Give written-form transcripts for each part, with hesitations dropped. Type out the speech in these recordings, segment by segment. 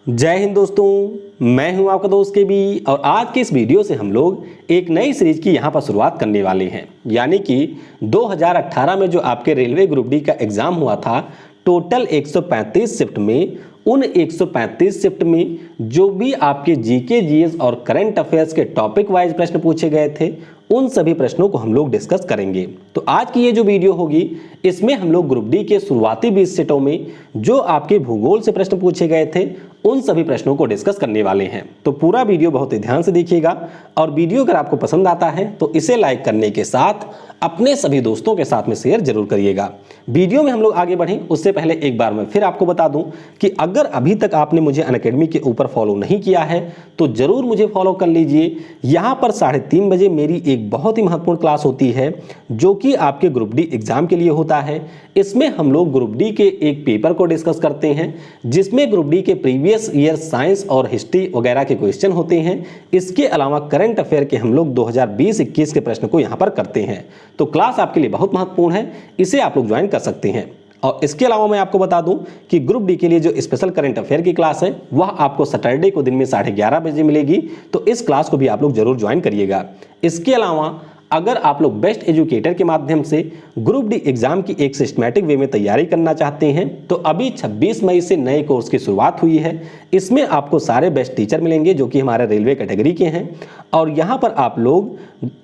जय हिंद दोस्तों, मैं हूं आपका दोस्त के बी और आज के इस वीडियो से हम लोग एक नई सीरीज की यहां पर शुरुआत करने वाले हैं। यानी कि 2018 में जो आपके रेलवे ग्रुप डी का एग्जाम हुआ था, टोटल 135 शिफ्ट में, उन 135 शिफ्ट में जो भी आपके जीके जीएस और करंट अफेयर्स के टॉपिक वाइज प्रश्न पूछे गए थे, उन सभी प्रश्नों को हम लोग डिस्कस करेंगे। तो आज की ये जो वीडियो होगी, इसमें हम लोग ग्रुप डी के शुरुआती 20 सेटों में जो आपके भूगोल से प्रश्न पूछे गए थे, उन सभी प्रश्नों को डिस्कस करने वाले हैं। तो पूरा वीडियो बहुत ही ध्यान से देखिएगा और वीडियो अगर आपको पसंद आता है तो इसे लाइक करने के साथ अपने सभी दोस्तों के साथ में शेयर जरूर करिएगा। वीडियो में हम लोग आगे बढ़ें उससे पहले एक बार मैं फिर आपको बता दूं कि अगर अभी तक आपने मुझे अनअकैडमी के ऊपर फॉलो नहीं किया है तो जरूर मुझे फॉलो कर लीजिए। यहाँ पर 3:30 बजे मेरी एक बहुत ही महत्वपूर्ण क्लास होती है जो कि आपके ग्रुप डी एग्जाम के लिए होता है। इसमें हम लोग ग्रुप डी के एक पेपर को डिस्कस करते हैं जिसमें ग्रुप डी के प्रीवियस ईयर साइंस और हिस्ट्री वगैरह के क्वेश्चन होते हैं। इसके अलावा करंट अफेयर के हम लोग 2020-21 के प्रश्न को यहाँ पर करते हैं। तो क्लास आपके लिए बहुत महत्वपूर्ण है, इसे आप लोग ज्वाइन कर सकते हैं। और इसके अलावा मैं आपको बता दूं कि ग्रुप डी के लिए जो स्पेशल करंट अफेयर की क्लास है वह आपको सैटरडे को दिन में 11:30 बजे मिलेगी। तो इस क्लास को भी आप लोग जरूर ज्वाइन करिएगा। इसके अलावा अगर आप लोग बेस्ट एजुकेटर के माध्यम से ग्रुप डी एग्जाम की एक सिस्टमैटिक वे में तैयारी करना चाहते हैं तो अभी 26 मई से नए कोर्स की शुरुआत हुई है। इसमें आपको सारे बेस्ट टीचर मिलेंगे जो कि हमारे रेलवे कैटेगरी के हैं और यहाँ पर आप लोग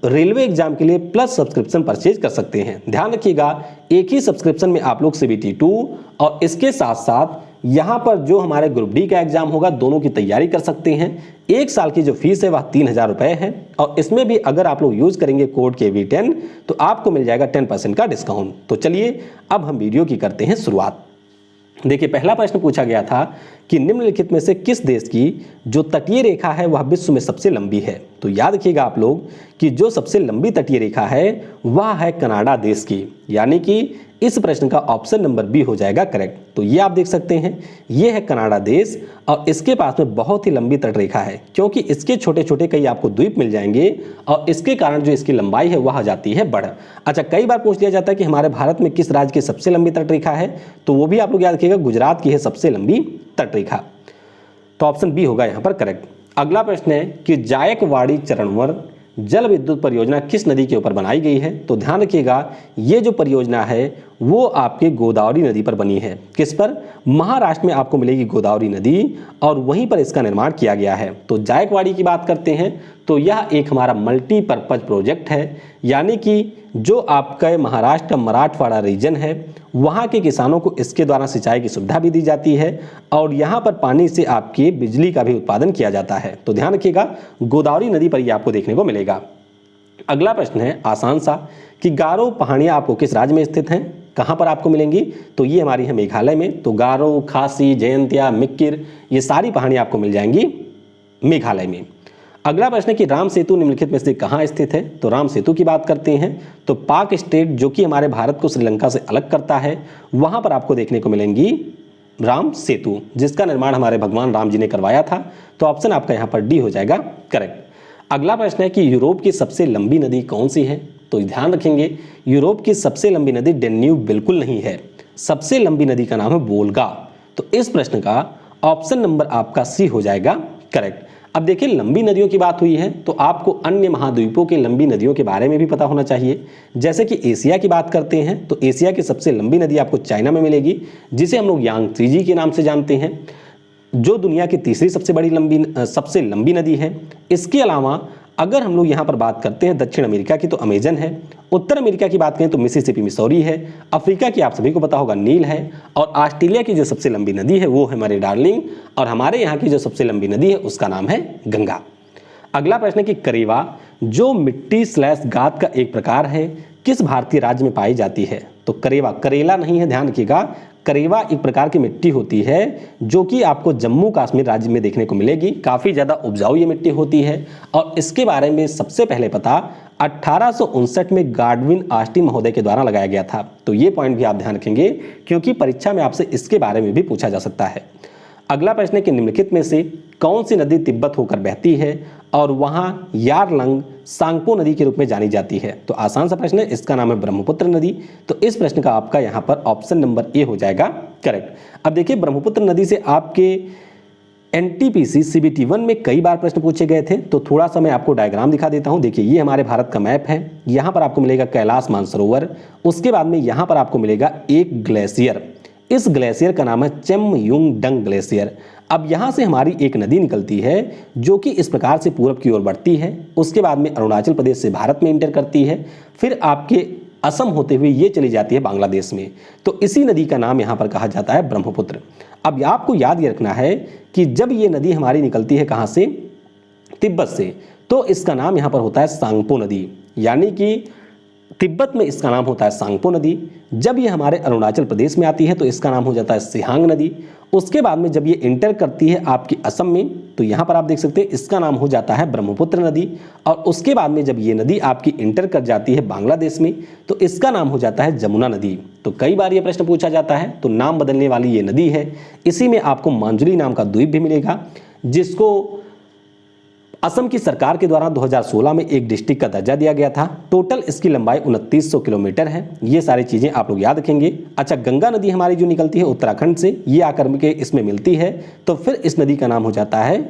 रेलवे एग्जाम के लिए प्लस सब्सक्रिप्शन परचेज कर सकते हैं। ध्यान रखिएगा, एक ही सब्सक्रिप्शन में आप लोग CBT 2 और इसके साथ साथ यहाँ पर जो हमारे ग्रुप डी का एग्जाम होगा दोनों की तैयारी कर सकते हैं। एक साल की जो फीस है वह 3000 रुपए है और इसमें भी अगर आप लोग यूज करेंगे कोड KV10 तो आपको मिल जाएगा 10% का डिस्काउंट। तो चलिए अब हम वीडियो की करते हैं शुरुआत। देखिए, पहला प्रश्न पूछा गया था कि निम्नलिखित में से किस देश की जो तटीय रेखा है वह विश्व में सबसे लंबी है। तो याद रखिएगा आप लोग कि जो सबसे लंबी तटीय रेखा है वह है कनाडा देश की, यानी कि इस प्रश्न का ऑप्शन नंबर बी हो जाएगा करेक्ट। तो ये आप देख सकते हैं, ये है कनाडा देश और इसके पास में बहुत ही लंबी तट रेखा है क्योंकि इसके छोटे छोटे कई आपको द्वीप मिल जाएंगे और इसके कारण जो इसकी लंबाई है वह आ जाती है बढ़। अच्छा, कई बार पूछ लिया जाता है कि हमारे भारत में किस राज्य की सबसे लंबी तट रेखा है, तो वो भी आप लोग याद रखिएगा, गुजरात की है सबसे लंबी तट रेखा। तो ऑप्शन बी होगा यहाँ पर करेक्ट। अगला प्रश्न है कि जायकवाड़ी चरणवर जल विद्युत परियोजना किस नदी के ऊपर बनाई गई है। तो ध्यान रखिएगा, ये जो परियोजना है वो आपके गोदावरी नदी पर बनी है। किस पर? महाराष्ट्र में आपको मिलेगी गोदावरी नदी और वहीं पर इसका निर्माण किया गया है। तो जायकवाड़ी की बात करते हैं तो यह एक हमारा मल्टीपर्पज प्रोजेक्ट है, यानी कि जो आपका महाराष्ट्र मराठवाड़ा रीजन है वहाँ के किसानों को इसके द्वारा सिंचाई की सुविधा भी दी जाती है और यहाँ पर पानी से आपकी बिजली का भी उत्पादन किया जाता है। तो ध्यान रखिएगा, गोदावरी नदी पर यह आपको देखने को मिलेगा। अगला प्रश्न है आसान सा कि गारो पहाड़ियाँ आपको किस राज्य में स्थित हैं, कहाँ पर आपको मिलेंगी। तो ये हमारी है मेघालय में। तो गारो, खासी, जयंतिया, मिक्किर, ये सारी पहाड़ियाँ आपको मिल जाएंगी मेघालय में। अगला प्रश्न है कि राम सेतु निम्नलिखित में से कहाँ स्थित है। तो राम सेतु की बात करते हैं तो पाक स्टेट जो कि हमारे भारत को श्रीलंका से अलग करता है वहाँ पर आपको देखने को मिलेंगी राम सेतु, जिसका निर्माण हमारे भगवान राम जी ने करवाया था। तो ऑप्शन आपका यहाँ पर डी हो जाएगा करेक्ट। अगला प्रश्न है कि यूरोप की सबसे लंबी नदी कौन सी है। तो ध्यान रखेंगे, यूरोप की सबसे लंबी नदी डेन्यूब बिल्कुल नहीं है, सबसे लंबी नदी का नाम है वोल्गा। तो इस प्रश्न का ऑप्शन नंबर आपका सी हो जाएगा करेक्ट। अब देखिए, लंबी नदियों की बात हुई है तो आपको अन्य महाद्वीपों के लंबी नदियों के बारे में भी पता होना चाहिए। जैसे कि एशिया की बात करते हैं तो एशिया की सबसे लंबी नदी आपको चाइना में मिलेगी, जिसे हम लोग यांगत्से के नाम से जानते हैं, जो दुनिया की तीसरी सबसे लंबी नदी है। इसके अलावा अगर हम लोग यहाँ पर बात करते हैं दक्षिण अमेरिका की तो अमेजन है, उत्तर अमेरिका की बात करें तो मिसिसिपी मिसौरी है, अफ्रीका की आप सभी को पता होगा नील है और ऑस्ट्रेलिया की जो सबसे लंबी नदी है वो है हमारे डार्लिंग और हमारे यहाँ की जो सबसे लंबी नदी है उसका नाम है गंगा। अगला प्रश्न है कि करेवा जो मिट्टी / गाद का एक प्रकार है किस भारतीय राज्य में पाई जाती है। तो करेवा, करेला नहीं है, ध्यान रखिएगा, करेवा एक प्रकार की मिट्टी होती है जो कि आपको जम्मू कश्मीर राज्य में देखने को मिलेगी। काफ़ी ज़्यादा उपजाऊ ये मिट्टी होती है और इसके बारे में सबसे पहले पता 1859 में गाडविन ऑस्टिन महोदय के द्वारा लगाया गया था। तो ये पॉइंट भी आप ध्यान रखेंगे क्योंकि परीक्षा में आपसे इसके बारे में भी पूछा जा सकता है। अगला प्रश्न है कि निम्नलिखित में से कौन सी नदी तिब्बत होकर बहती है और वहाँ यारलंग सांगपो नदी के रूप में जानी जाती है। तो आसान सा प्रश्न है, इसका नाम है ब्रह्मपुत्र नदी। तो इस प्रश्न का आपका यहाँ पर ऑप्शन नंबर ए हो जाएगा करेक्ट। अब देखिए, ब्रह्मपुत्र नदी से आपके एनटीपीसी सीबीटी 1 में कई बार प्रश्न पूछे गए थे, तो थोड़ा सा मैं आपको डायग्राम दिखा देता हूं। देखिए, ये हमारे भारत का मैप है। यहाँ पर आपको मिलेगा कैलाश मानसरोवर, उसके बाद में यहाँ पर आपको मिलेगा एक ग्लेशियर। इस ग्लेशियर का नाम है चेमयुंगडंग ग्लेशियर। अब यहाँ से हमारी एक नदी निकलती है जो कि इस प्रकार से पूरब की ओर बढ़ती है, उसके बाद में अरुणाचल प्रदेश से भारत में इंटर करती है, फिर आपके असम होते हुए ये चली जाती है बांग्लादेश में। तो इसी नदी का नाम यहाँ पर कहा जाता है ब्रह्मपुत्र। अब आपको याद ये रखना है कि जब ये नदी हमारी निकलती है कहाँ से, तिब्बत से, तो इसका नाम यहाँ पर होता है सांगपो नदी, यानी कि तिब्बत में इसका नाम होता है सांगपो नदी। जब ये हमारे अरुणाचल प्रदेश में आती है तो इसका नाम हो जाता है सिहांग नदी। उसके बाद में जब ये इंटर करती है आपकी असम में, तो यहाँ पर आप देख सकते हैं इसका नाम हो जाता है ब्रह्मपुत्र नदी। और उसके बाद में जब ये नदी आपकी इंटर कर जाती है बांग्लादेश में, तो इसका नाम हो जाता है जमुना नदी। तो कई बार ये प्रश्न पूछा जाता है, तो नाम बदलने वाली ये नदी है। इसी में आपको मांजुली नाम का द्वीप भी मिलेगा, जिसको असम की सरकार के द्वारा 2016 में एक डिस्ट्रिक्ट का दर्जा दिया गया था। टोटल इसकी लंबाई 2900 किलोमीटर है। ये सारी चीज़ें आप लोग याद रखेंगे। अच्छा, गंगा नदी हमारी जो निकलती है उत्तराखंड से, ये आकर के इसमें मिलती है, तो फिर इस नदी का नाम हो जाता है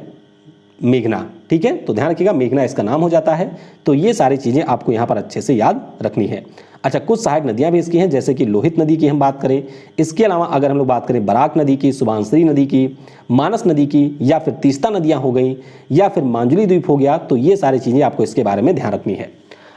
मेघना। ठीक है, तो ध्यान रखिएगा, मेघना इसका नाम हो जाता है। तो ये सारी चीज़ें आपको यहाँ पर अच्छे से याद रखनी है। अच्छा, कुछ सहायक नदियाँ भी इसकी हैं, जैसे कि लोहित नदी की हम बात करें। इसके अलावा अगर हम लोग बात करें बराक नदी की, सुबनसिरी नदी की, मानस नदी की, या फिर तीस्ता नदियाँ हो गई, या फिर मांजुली द्वीप हो गया, तो ये सारी चीज़ें आपको इसके बारे में ध्यान रखनी है।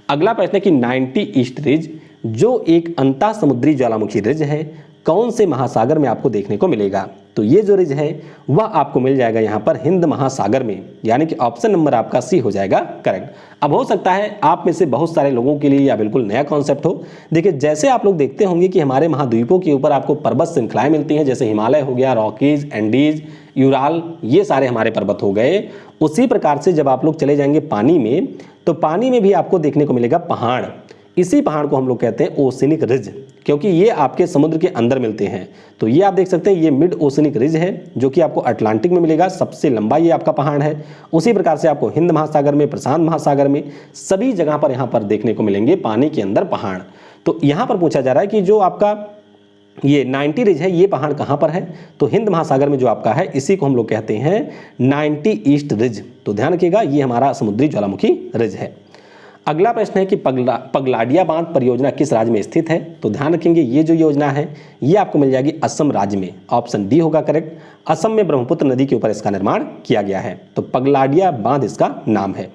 अगला प्रश्न है कि 90 ईस्ट रिज, जो एक अंतः समुद्री ज्वालामुखी रिज है, कौन से महासागर में आपको देखने को मिलेगा? तो ये जो रिज है वह आपको मिल जाएगा यहाँ पर हिंद महासागर में, यानी कि ऑप्शन नंबर आपका सी हो जाएगा करेक्ट। अब हो सकता है आप में से बहुत सारे लोगों के लिए यह बिल्कुल नया कॉन्सेप्ट हो। देखिए, जैसे आप लोग देखते होंगे कि हमारे महाद्वीपों के ऊपर आपको पर्वत श्रृंखलाएं मिलती हैं, जैसे हिमालय हो गया, रॉकीज, एंडीज, यूराल, ये सारे हमारे पर्वत हो गए। उसी प्रकार से जब आप लोग चले जाएंगे पानी में, तो पानी में भी आपको देखने को मिलेगा पहाड़। इसी पहाड़ को हम लोग कहते हैं ओशनिक रिज, क्योंकि ये आपके समुद्र के अंदर मिलते हैं। तो ये आप देख सकते हैं, ये मिड ओशनिक रिज है, जो कि आपको अटलांटिक में मिलेगा। सबसे लंबा ये आपका पहाड़ है। उसी प्रकार से आपको हिंद महासागर में, प्रशांत महासागर में, सभी जगह पर यहाँ पर देखने को मिलेंगे पानी के अंदर पहाड़। तो यहाँ पर पूछा जा रहा है कि जो आपका ये 90 रिज है, ये पहाड़ कहाँ पर है? तो हिंद महासागर में जो आपका है, इसी को हम लोग कहते हैं 90 ईस्ट रिज। तो ध्यान रखिएगा, ये हमारा समुद्री ज्वालामुखी रिज है। अगला प्रश्न है कि पगलाडिया बांध परियोजना किस राज्य में स्थित है? तो ध्यान रखेंगे, ये जो योजना है ये आपको मिल जाएगी असम राज्य में। ऑप्शन डी होगा करेक्ट। असम में ब्रह्मपुत्र नदी के ऊपर इसका निर्माण किया गया है, तो पगलाडिया बांध इसका नाम है।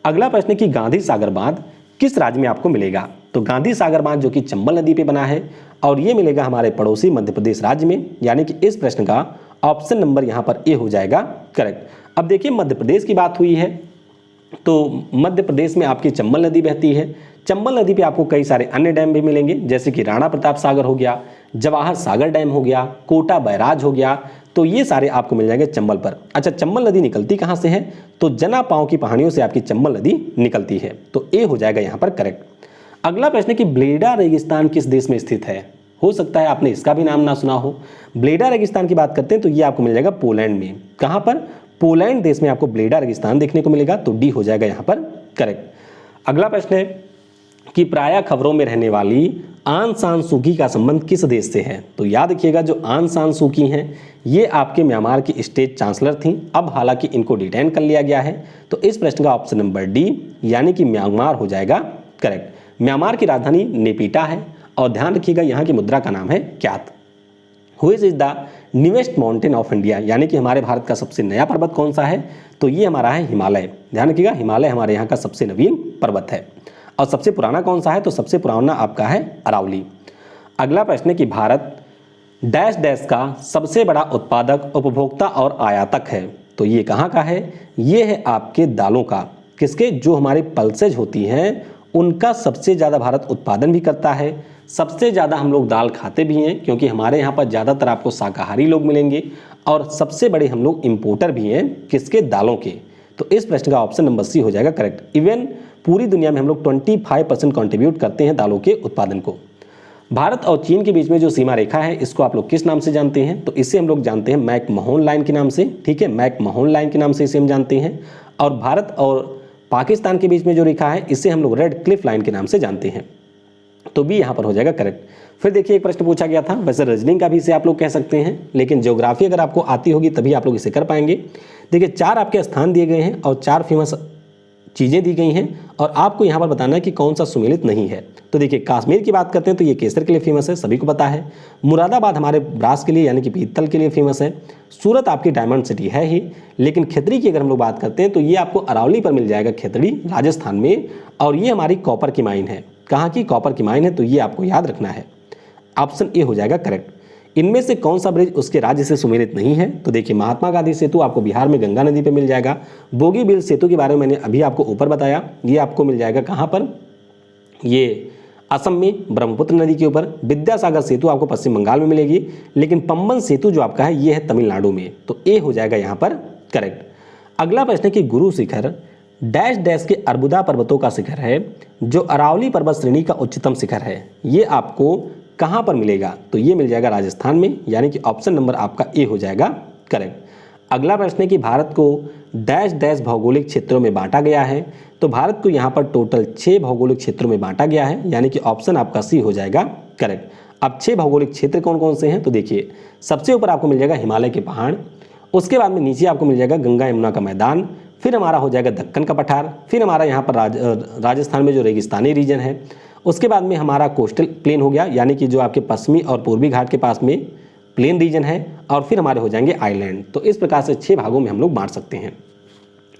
अगला प्रश्न है कि गांधी सागर बांध किस राज्य में आपको मिलेगा? तो गांधी सागर बांध जो कि चंबल नदी पे बना है, और ये मिलेगा हमारे पड़ोसी मध्य प्रदेश राज्य में, यानी कि इस प्रश्न का ऑप्शन नंबर यहाँ पर ए हो जाएगा करेक्ट। अब देखिए, मध्य प्रदेश की बात हुई है, तो मध्य प्रदेश में आपकी चंबल नदी बहती है। चंबल नदी पे आपको कई सारे अन्य डैम भी मिलेंगे, जैसे कि राणा प्रताप सागर हो गया, जवाहर सागर डैम हो गया, कोटा बैराज हो गया। तो ये सारे आपको मिल जाएंगे चंबल पर। अच्छा, चंबल नदी निकलती कहाँ से है? तो जना पांव की पहाड़ियों से आपकी चंबल नदी निकलती है, तो ए हो जाएगा यहाँ पर करेक्ट। अगला प्रश्न है कि ब्लेडा रेगिस्तान किस देश में स्थित है? हो सकता है आपने इसका भी नाम ना सुना हो। ब्लेडा रेगिस्तान की बात करते हैं तो ये आपको मिल जाएगा पोलैंड में। कहाँ पर? पोलैंड देश में आपको ब्लेडा रेगिस्तान देखने को मिलेगा, तो डी हो जाएगा यहाँ पर करेक्ट। अगला प्रश्न है कि प्रायः खबरों में रहने वाली आंग सान सूकी का संबंध किस देश से है? तो याद रखिएगा, जो आंग सान सूकी हैं ये आपके म्यांमार की स्टेट चांसलर थी। अब हालांकि इनको डिटेन कर लिया गया है, तो इस प्रश्न का ऑप्शन नंबर डी यानी कि म्यांमार हो जाएगा करेक्ट। म्यांमार की राजधानी नेपीटा है, और ध्यान रखिएगा यहाँ की मुद्रा का नाम है क्यात। Which is the newest mountain of India, यानी कि हमारे भारत का सबसे नया पर्वत कौन सा है? तो ये हमारा है हिमालय। ध्यान रखिएगा, हिमालय हमारे यहाँ का सबसे नवीन पर्वत है। और सबसे पुराना कौन सा है? तो सबसे पुराना आपका है अरावली। अगला प्रश्न है कि भारत डैश डैश का सबसे बड़ा उत्पादक, उपभोक्ता और आयातक है। तो ये कहाँ का है? ये है आपके दालों का। किसके? जो हमारे पल्सेज होती हैं उनका सबसे ज़्यादा भारत उत्पादन भी करता है। सबसे ज़्यादा हम लोग दाल खाते भी हैं, क्योंकि हमारे यहाँ पर ज़्यादातर आपको शाकाहारी लोग मिलेंगे, और सबसे बड़े हम लोग इम्पोर्टर भी हैं किसके? दालों के। तो इस प्रश्न का ऑप्शन नंबर सी हो जाएगा करेक्ट। इवन पूरी दुनिया में हम लोग 25% कंट्रीब्यूट करते हैं दालों के उत्पादन को। भारत और चीन के बीच में जो सीमा रेखा है, इसको आप लोग किस नाम से जानते हैं? तो इसे हम लोग जानते हैं मैक-मोहन लाइन के नाम से। ठीक है, मैक-मोहन लाइन के नाम से इसे हम जानते हैं। और भारत और पाकिस्तान के बीच में जो रेखा है, इसे हम लोग रेड क्लिफ लाइन के नाम से जानते हैं। तो बी यहाँ पर हो जाएगा करेक्ट। फिर देखिए एक प्रश्न पूछा गया था, वैसे रीजनिंग का भी इसे आप लोग कह सकते हैं, लेकिन ज्योग्राफी अगर आपको आती होगी तभी आप लोग इसे कर पाएंगे। देखिए 4 आपके स्थान दिए गए हैं और 4 फेमस चीज़ें दी गई हैं और आपको यहाँ पर बताना है कि कौन सा सुमेलित नहीं है। तो देखिए कश्मीर की बात करते हैं तो ये केसर के लिए फेमस है, सभी को पता है। मुरादाबाद हमारे ब्रास के लिए यानी कि पीतल के लिए फेमस है। सूरत आपकी डायमंड सिटी है ही, लेकिन खेतड़ी की अगर हम लोग बात करते हैं तो ये आपको अरावली पर मिल जाएगा, खेतड़ी राजस्थान में। और ये हमारी कॉपर की माइन है। कहाँ की? कॉपर की माइन है, तो ये आपको याद रखना है। ऑप्शन ए हो जाएगा करेक्ट। इनमें से कौन सा ब्रिज उसके राज्य से सुमेलित नहीं है? तो देखिए महात्मा गांधी सेतु आपको बिहार में गंगा नदी पे मिल जाएगा। बोगीबील सेतु के बारे में मैंने अभी आपको ऊपर बताया, ये आपको मिल जाएगा कहाँ पर? ये असम में ब्रह्मपुत्र नदी के ऊपर। विद्यासागर सेतु आपको पश्चिम बंगाल में मिलेगी, लेकिन पंबन सेतु जो आपका है ये है तमिलनाडु में, तो ए हो जाएगा यहाँ पर करेक्ट। अगला प्रश्न है कि गुरु शिखर डैश डैश के अर्बुदा पर्वतों का शिखर है जो अरावली पर्वत श्रेणी का उच्चतम शिखर है, ये आपको कहाँ पर मिलेगा? तो ये मिल जाएगा राजस्थान में, यानी कि ऑप्शन नंबर आपका ए हो जाएगा करेक्ट। अगला प्रश्न है कि भारत को डैश डैश भौगोलिक क्षेत्रों में बांटा गया है, तो भारत को यहाँ पर टोटल 6 भौगोलिक क्षेत्रों में बांटा गया है, यानी कि ऑप्शन आपका सी हो जाएगा करेक्ट। अब 6 भौगोलिक क्षेत्र कौन कौन से हैं? तो देखिए सबसे ऊपर आपको मिल जाएगा हिमालय के पहाड़, उसके बाद में नीचे आपको मिल जाएगा गंगा यमुना का मैदान, फिर हमारा हो जाएगा दक्कन का पठार, फिर हमारा यहाँ पर राजस्थान में जो रेगिस्तानी रीजन है, उसके बाद में हमारा कोस्टल प्लेन हो गया, यानी कि जो आपके पश्चिमी और पूर्वी घाट के पास में प्लेन रीजन है, और फिर हमारे हो जाएंगे आइलैंड। तो इस प्रकार से 6 भागों में हम लोग बांट सकते हैं।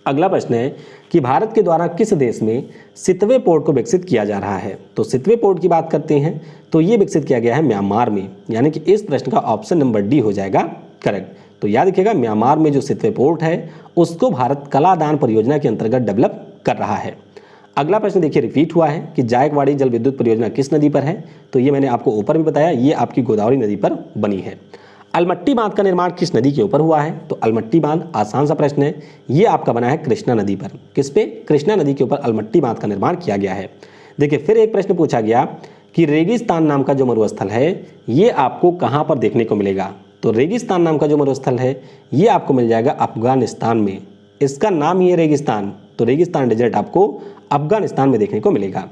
अगला प्रश्न है कि भारत के द्वारा किस देश में सितवे पोर्ट को विकसित किया जा रहा है? तो सितवे पोर्ट की बात करते हैं तो ये विकसित किया गया है म्यांमार में, यानी कि इस प्रश्न का ऑप्शन नंबर डी हो जाएगा करेक्ट। तो याद रखिएगा म्यांमार में जो सितवे पोर्ट है उसको भारत कलादान परियोजना के अंतर्गत डेवलप कर रहा है। अगला प्रश्न देखिए रिपीट हुआ है कि जायकवाड़ी जल विद्युत परियोजना किस नदी पर है? तो ये मैंने आपको ऊपर भी बताया, ये आपकी गोदावरी नदी पर बनी है। अलमट्टी बांध का निर्माण किस नदी के ऊपर हुआ है? तो अलमट्टी बांध आसान सा प्रश्न है, ये आपका बना है कृष्णा नदी पर। किस पे? कृष्णा नदी के ऊपर अलमट्टी बांध का निर्माण किया गया है। देखिए फिर एक प्रश्न पूछा गया कि रेगिस्तान नाम का जो मरुस्थल है ये आपको कहाँ पर देखने को मिलेगा? तो रेगिस्तान नाम का जो मरुस्थल है ये आपको मिल जाएगा अफगानिस्तान में, इसका नाम ही है रेगिस्तान, तो रेगिस्तान डेजर्ट आपको अफगानिस्तान में देखने को मिलेगा।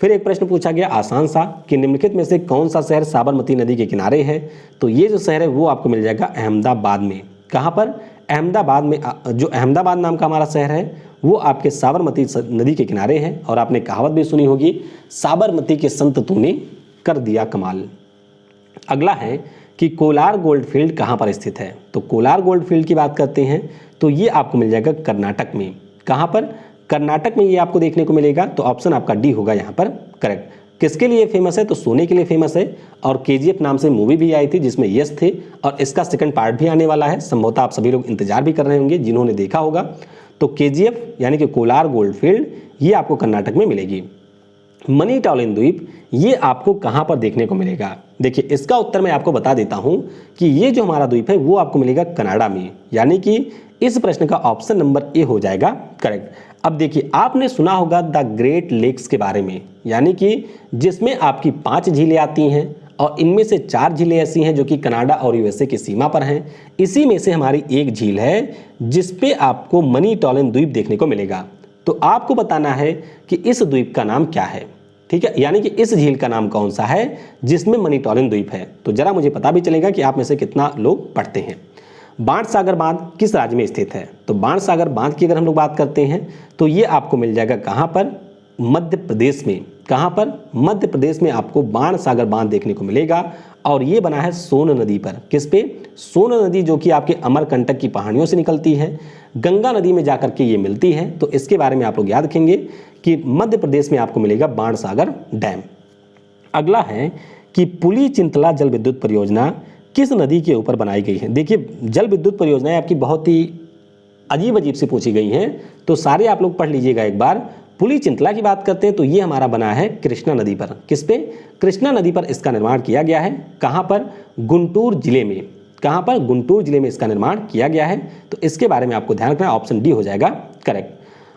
फिर एक प्रश्न पूछा गया आसान सा कि निम्नलिखित में से कौन सा शहर साबरमती नदी के किनारे है? तो ये जो शहर है वो आपको मिल जाएगा अहमदाबाद में। कहाँ पर? अहमदाबाद में। जो अहमदाबाद नाम का हमारा शहर है वो आपके साबरमती नदी के किनारे है, और आपने कहावत भी सुनी होगी, साबरमती के संत तूने कर दिया कमाल। अगला है कि कोलार गोल्ड फील्ड कहाँ पर स्थित है? तो कोलार गोल्ड फील्ड की बात करते हैं तो ये आपको मिल जाएगा कर्नाटक में। कहाँ पर? कर्नाटक में ये आपको देखने को मिलेगा, तो ऑप्शन आपका डी होगा यहाँ पर करेक्ट। किसके लिए फेमस है? तो सोने के लिए फेमस है, और केजीएफ नाम से मूवी भी आई थी जिसमें यश थे, और इसका सेकंड पार्ट भी आने वाला है, संभवतः आप सभी लोग इंतजार भी कर रहे होंगे जिन्होंने देखा होगा। तो केजीएफ यानी कि कोलार गोल्ड फील्ड ये आपको कर्नाटक में मिलेगी। मणिटॉलिन द्वीप ये आपको कहाँ पर देखने को मिलेगा? देखिए इसका उत्तर मैं आपको बता देता हूँ कि ये जो हमारा द्वीप है वो आपको मिलेगा कनाडा में, यानी कि इस प्रश्न का ऑप्शन नंबर ए हो जाएगा करेक्ट। अब देखिए आपने सुना होगा द ग्रेट लेक्स के बारे में, यानी कि जिसमें आपकी 5 झीलें आती हैं, और इनमें से 4 झीलें ऐसी हैं जो कि कनाडा और यूएसए की सीमा पर हैं। इसी में से हमारी एक झील है जिसपे आपको मणिटॉलिन द्वीप देखने को मिलेगा। तो आपको बताना है कि इस द्वीप का नाम क्या है, ठीक है, यानी कि इस झील का नाम कौन सा है जिसमें मणिटॉलिन द्वीप है। तो जरा मुझे पता भी चलेगा कि आप में से कितना लोग पढ़ते हैं। बाणसागर बांध किस राज्य में स्थित है? तो बाणसागर बांध की अगर हम लोग बात करते हैं तो ये आपको मिल जाएगा कहाँ पर? मध्य प्रदेश में। कहाँ पर? मध्य प्रदेश में आपको बाणसागर बांध देखने को मिलेगा, और ये बना है सोन नदी पर। किस पे? सोन नदी जो कि आपके अमरकंटक की पहाड़ियों से निकलती है, गंगा नदी में जाकर के ये मिलती है। तो इसके बारे में आप लोग याद रखेंगे कि मध्य प्रदेश में आपको मिलेगा बाणसागर डैम। अगला है कि पुली चिंतला जल विद्युत परियोजना किस नदी के ऊपर बनाई गई है? देखिए जल विद्युत परियोजनाएं आपकी बहुत ही अजीब अजीब से पूछी गई हैं, तो सारे आप लोग पढ़ लीजिएगा एक बार। पुली चिंतला की बात करते हैं तो ये हमारा बना है कृष्णा नदी पर। किस पे? कृष्णा नदी पर इसका निर्माण किया गया है। कहाँ पर? गुंटूर जिले में। कहाँ पर? गुंटूर जिले में इसका निर्माण किया गया है। तो इसके बारे में आपको ध्यान रखना है, ऑप्शन डी हो जाएगा करेक्ट।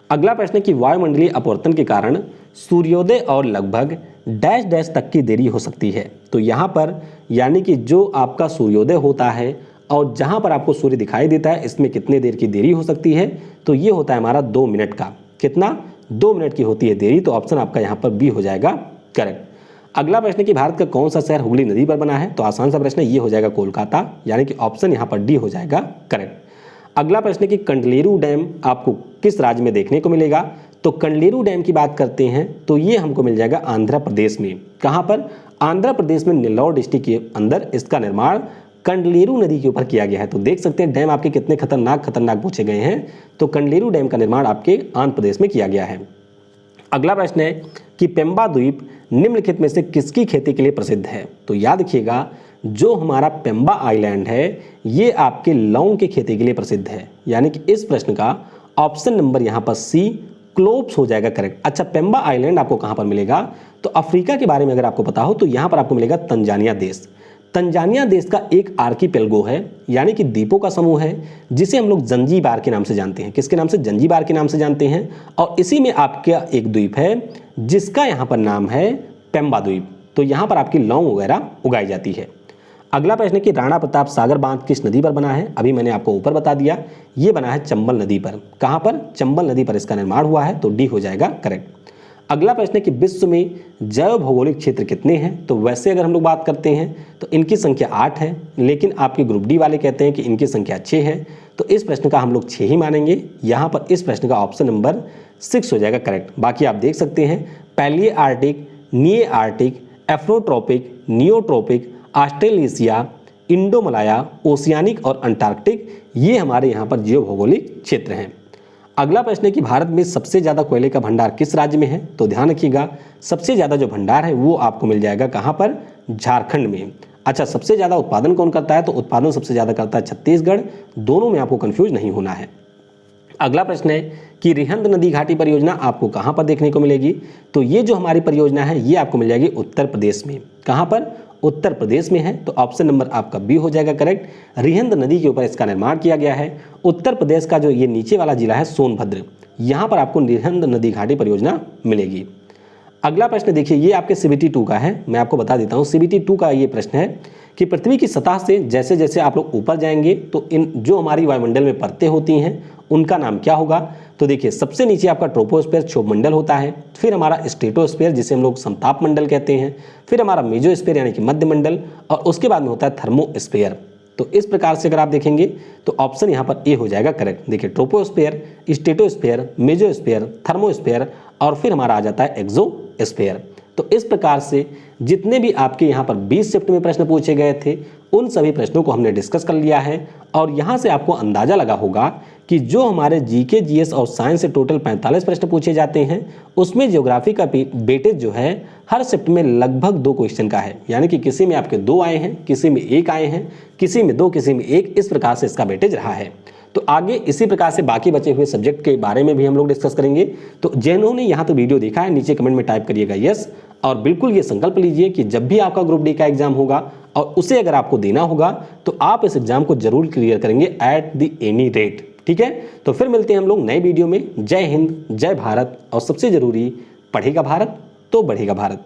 अगला प्रश्न है कि वायुमंडलीय अपवर्तन के कारण सूर्योदय और लगभग डैश डैश तक की देरी हो सकती है। तो यहाँ पर यानी कि जो आपका सूर्योदय होता है और जहाँ पर आपको सूर्य दिखाई देता है इसमें कितने देर की देरी हो सकती है? तो ये होता है हमारा 2 मिनट का। कितना? 2 मिनट की होती है देरी, तो ऑप्शन आपका यहाँ पर बी हो जाएगा करेक्ट। अगला प्रश्न है कि भारत का कौन सा शहर हुगली नदी पर बना है? तो आसान सा प्रश्न है, ये हो जाएगा कोलकाता, यानी कि ऑप्शन यहाँ पर डी हो जाएगा करेक्ट। अगला प्रश्न है कि कंडलेरू डैम आपको किस राज्य में देखने को मिलेगा? तो कंडलेरू डैम की बात करते हैं तो ये हमको मिल जाएगा आंध्र प्रदेश में। कहाँ पर? आंध्र प्रदेश में नेल्लौर डिस्ट्रिक्ट के अंदर इसका निर्माण कंडलेरू नदी के ऊपर किया गया है। तो देख सकते हैं डैम आपके कितने खतरनाक पूछे गए हैं। तो कंडलेरू डैम का निर्माण आपके आंध्र प्रदेश में किया गया है। अगला प्रश्न है कि पेम्बा द्वीप निम्नलिखित में से किसकी खेती के लिए प्रसिद्ध है? तो याद रखिएगा, जो हमारा पेम्बा आइलैंड है ये आपके लौंग की खेती के लिए प्रसिद्ध है, यानी कि इस प्रश्न का ऑप्शन नंबर यहाँ पर सी क्लोव्स हो जाएगा करेक्ट। अच्छा, पेम्बा आइलैंड आपको कहाँ पर मिलेगा? तो अफ्रीका के बारे में अगर आपको पता हो तो यहाँ पर आपको मिलेगा तंजानिया देश। तंजानिया देश का एक आर्कीपेलगो है, यानी कि द्वीपों का समूह है, जिसे हम लोग जंजीबार के नाम से जानते हैं। किसके नाम से? जंजीबार के नाम से जानते हैं। और इसी में आपका एक द्वीप है जिसका यहाँ पर नाम है पेम्बा द्वीप। तो यहाँ पर आपकी लौंग वगैरह उगाई जाती है। अगला प्रश्न है कि राणा प्रताप सागर बांध किस नदी पर बना है? अभी मैंने आपको ऊपर बता दिया, ये बना है चंबल नदी पर। कहाँ पर? चंबल नदी पर इसका निर्माण हुआ है, तो डी हो जाएगा करेक्ट। अगला प्रश्न है कि विश्व में जैव भौगोलिक क्षेत्र कितने हैं? तो वैसे अगर हम लोग बात करते हैं तो इनकी संख्या 8 है, लेकिन आपके ग्रुप डी वाले कहते हैं कि इनकी संख्या 6 है। तो इस प्रश्न का हम लोग 6 ही मानेंगे। यहाँ पर इस प्रश्न का ऑप्शन नंबर 6 हो जाएगा करेक्ट। बाकी आप देख सकते हैं पैलिए आर्टिक, निए आर्टिक, एफ्रोट्रॉपिक, नियोट्रॉपिक, ऑस्ट्रेलेशिया, इंडोमलाया, ओशियानिक और अंटार्कटिक, ये हमारे यहाँ पर जैव भौगोलिक क्षेत्र हैं। अगला प्रश्न है कि भारत में सबसे ज़्यादा कोयले का भंडार किस राज्य में है? तो ध्यान रखिएगा, सबसे ज़्यादा जो भंडार है वो आपको मिल जाएगा कहाँ पर? झारखंड में। अच्छा, सबसे ज़्यादा उत्पादन कौन करता है? तो उत्पादन सबसे ज़्यादा करता है छत्तीसगढ़। दोनों में आपको कंफ्यूज नहीं होना है। अगला प्रश्न है कि रिहंद नदी घाटी परियोजना आपको कहाँ पर देखने को मिलेगी? तो ये जो हमारी परियोजना है ये आपको मिल जाएगी उत्तर प्रदेश में। कहाँ पर? उत्तर प्रदेश में है। तो ऑप्शन नंबर आपका बी हो जाएगा करेक्ट। रिहंद नदी के ऊपर इसका निर्माण किया गया है। उत्तर प्रदेश का जो ये नीचे वाला जिला है सोनभद्र, यहाँ पर आपको रिहंद नदी घाटी परियोजना मिलेगी। अगला प्रश्न देखिए, ये आपके CBT 2 का है। मैं आपको बता देता हूँ, CBT 2 का ये प्रश्न है कि पृथ्वी की सतह से जैसे जैसे आप लोग ऊपर जाएंगे तो इन जो हमारी वायुमंडल में परतें होती हैं उनका नाम क्या होगा? तो देखिए, सबसे नीचे आपका ट्रोपोस्फीयर क्षोभमंडल होता है, फिर हमारा स्ट्रेटोस्फीयर जिसे हम लोग समताप मंडल कहते हैं, फिर हमारा मेजोस्फीयर यानी कि मध्य मंडल, और उसके बाद में होता है थर्मोस्फीयर। तो इस प्रकार से अगर आप देखेंगे तो ऑप्शन यहाँ पर ए हो जाएगा करेक्ट। देखिए, ट्रोपोस्फीयर, स्ट्रेटोस्फीयर, मेजोस्फीयर, थर्मोस्फीयर और फिर हमारा आ जाता है एक्सोस्फीयर। तो इस प्रकार से जितने भी आपके यहाँ पर 20 शिफ्ट में प्रश्न पूछे गए थे उन सभी प्रश्नों को हमने डिस्कस कर लिया है। और यहाँ से आपको अंदाजा लगा होगा कि जो हमारे जीके, जीएस और साइंस से टोटल 45 प्रश्न पूछे जाते हैं उसमें ज्योग्राफी का वेटेज जो है हर शिफ्ट में लगभग 2 क्वेश्चन का है, यानी कि किसी में आपके 2 आए हैं, किसी में 1 आए हैं, किसी में 2, किसी में 1, इस प्रकार से इसका वेटेज रहा है। तो आगे इसी प्रकार से बाकी बचे हुए सब्जेक्ट के बारे में भी हम लोग डिस्कस करेंगे। तो जिन्होंने यहाँ तो वीडियो देखा है नीचे कमेंट में टाइप करिएगा यस, और बिल्कुल ये संकल्प लीजिए कि जब भी आपका ग्रुप डी का एग्जाम होगा और उसे अगर आपको देना होगा तो आप इस एग्जाम को जरूर क्लियर करेंगे एट द एनी रेट। ठीक है, तो फिर मिलते हैं हम लोग नए वीडियो में। जय हिंद, जय भारत, और सबसे जरूरी, पढ़ेगा भारत तो बढ़ेगा भारत।